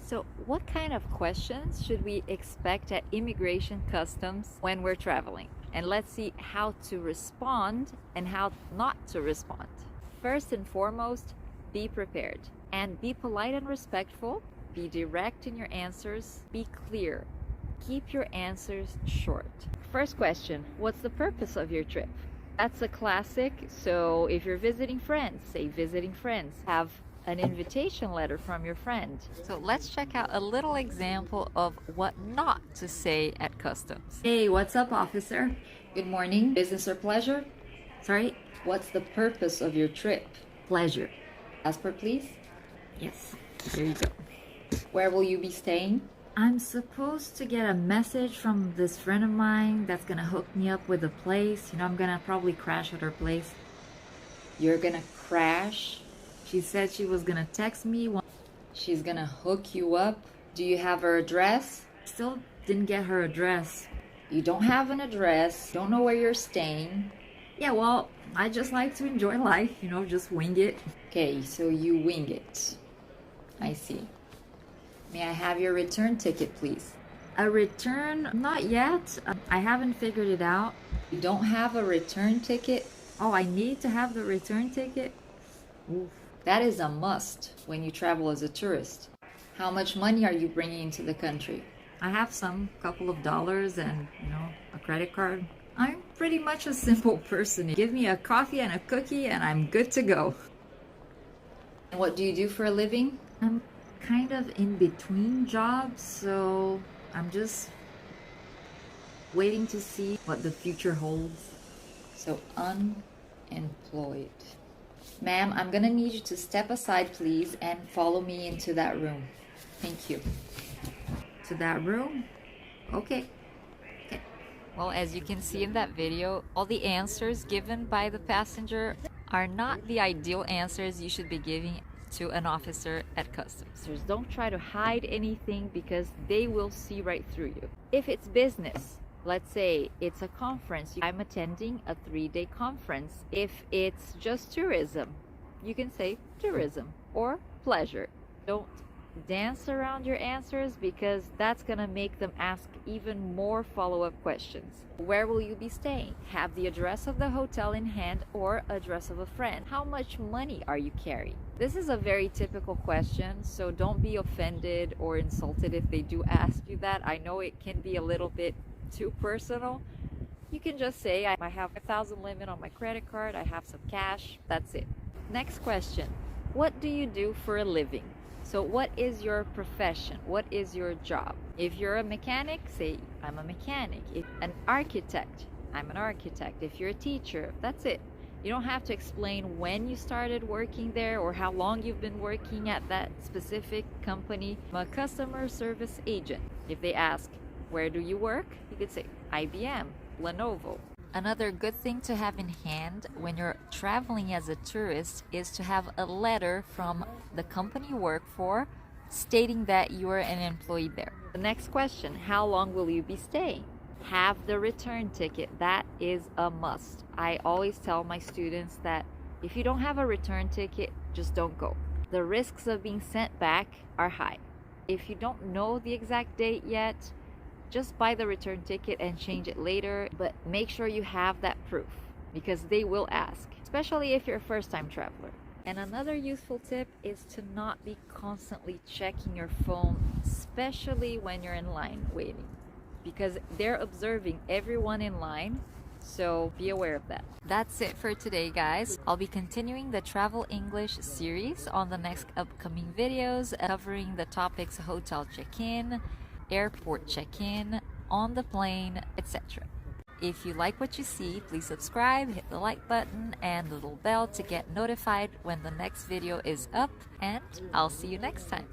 So, what kind of questions should we expect at immigration customs when we're traveling? And let's see how to respond and how not to respond. First and foremost, be prepared and be polite and respectful. Be direct in your answers. Be clear. Keep your answers short. First question, what's the purpose of your trip? That's a classic. So if you're visiting friends, say visiting friends. Have an invitation letter from your friend. So let's check out a little example of what not to say at customs. Hey, what's up, officer? Good morning. Business or pleasure? Sorry? What's the purpose of your trip? Pleasure. Passport, please? Yes. There you go. Where will you be staying? I'm supposed to get a message from this friend of mine that's gonna hook me up with a place. I'm gonna probably crash at her place. You're gonna crash? She said she was gonna text me. She's gonna hook you up. Do you have her address? Still didn't get her address. You don't have an address, don't know where you're staying. Yeah, well, I just like to enjoy life, just wing it. Okay, so you wing it. I see. May I have your return ticket, please? A return? Not yet. I haven't figured it out. You don't have a return ticket? Oh, I need to have the return ticket? Oof. That is a must when you travel as a tourist. How much money are you bringing into the country? I have some couple of dollars and, a credit card. I'm pretty much a simple person. Give me a coffee and a cookie and I'm good to go. And what do you do for a living? I'm kind of in between jobs, so I'm just waiting to see what the future holds. So unemployed. Ma'am, I'm gonna need you to step aside, please, and follow me into that room. Thank you. To that room? Okay. Well, as you can see in that video, all the answers given by the passenger are not the ideal answers you should be giving to an officer at customs. Don't try to hide anything because they will see right through you. If it's business, let's say it's a conference, I'm attending a 3-day conference. If it's just tourism, you can say tourism or pleasure. Don't dance around your answers because that's gonna make them ask even more follow-up questions. Where will you be staying? Have the address of the hotel in hand or address of a friend. How much money are you carrying? This is a very typical question, so don't be offended or insulted if they do ask you that. I know it can be a little bit too personal. You can just say, I have a 1,000 limit on my credit card, I have some cash, that's it. Next question, what do you do for a living? So what is your profession? What is your job? If you're a mechanic, say, I'm a mechanic. If an architect, I'm an architect. If you're a teacher, that's it. You don't have to explain when you started working there or how long you've been working at that specific company. I'm a customer service agent. If they ask, where do you work? You could say, IBM, Lenovo. Another good thing to have in hand when you're traveling as a tourist is to have a letter from the company you work for stating that you are an employee there. The next question, how long will you be staying? Have the return ticket. That is a must. I always tell my students that if you don't have a return ticket, just don't go. The risks of being sent back are high. If you don't know the exact date yet, just buy the return ticket and change it later, but make sure you have that proof because they will ask, especially if you're a first-time traveler. And another useful tip is to not be constantly checking your phone, especially when you're in line waiting, because they're observing everyone in line, so be aware of that. That's it for today, guys. I'll be continuing the Travel English series on the next upcoming videos, covering the topics hotel check-in, airport check-in, on the plane, etc. If you like what you see, please subscribe, hit the like button and the little bell to get notified when the next video is up, and I'll see you next time.